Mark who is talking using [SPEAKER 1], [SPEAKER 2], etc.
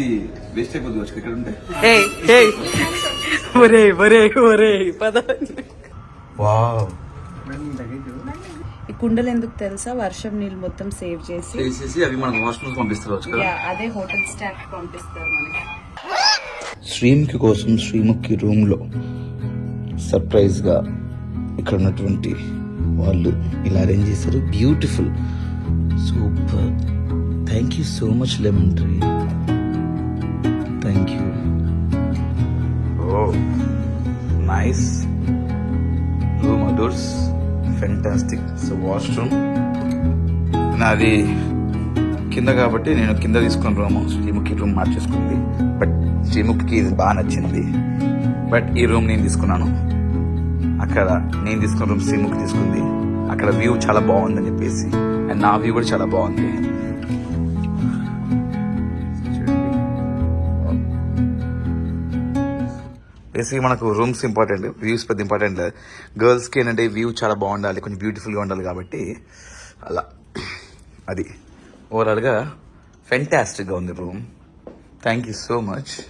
[SPEAKER 1] ఇది వేస్ట్ అయిపోతుంది వచ్చి ఇక్కడ ఉంటే. వావ్,
[SPEAKER 2] ఈ కుండలు ఎందుకు తెలుసా? వర్షం నీళ్ళు మొత్తం సేవ్ చేసి
[SPEAKER 1] అవి మనకు వాష్రూమ్స్ పంపిస్తారు వచ్చి కదా.
[SPEAKER 2] అదే హోటల్ స్టాఫ్ పంపిస్తారు మనకి.
[SPEAKER 1] శ్రీముఖి కోసం శ్రీముఖి రూమ్ లో సర్ప్రైజ్ గా ఇక్కడ ఉన్నటువంటి వాళ్ళు ఇలా అరేంజ్ చేశారు. Beautiful, super. Thank you so much lemon tree, thank you. Oh nice room, adores fantastic. So washroom నాది కింద కాబట్టి నేను కింద తీసుకున్న రూమ్. శ్రీముఖి రూమ్ మార్చేసుకుంది, బట్ శ్రీముఖికి ఇది బాగా నచ్చింది. బట్ ఈ రూమ్ నేను తీసుకున్నాను. అక్కడ నేను తీసుకున్న రూమ్ శ్రీముఖి తీసుకుంది. అక్కడ వ్యూ చాలా బాగుందని చెప్పేసి, అండ్ నా వ్యూ కూడా చాలా బాగుంది. బేసిక్గా మనకు రూమ్స్ ఇంపార్టెంట్, వ్యూస్ పెద్ద ఇంపార్టెంట్ లేదు. గర్ల్స్కి ఏంటంటే వ్యూ చాలా బాగుండాలి, కొంచెం బ్యూటిఫుల్గా ఉండాలి కాబట్టి అలా. అది ఓవరాల్గా ఫెంటాస్టిక్గా ఉంది room. Thank you so much.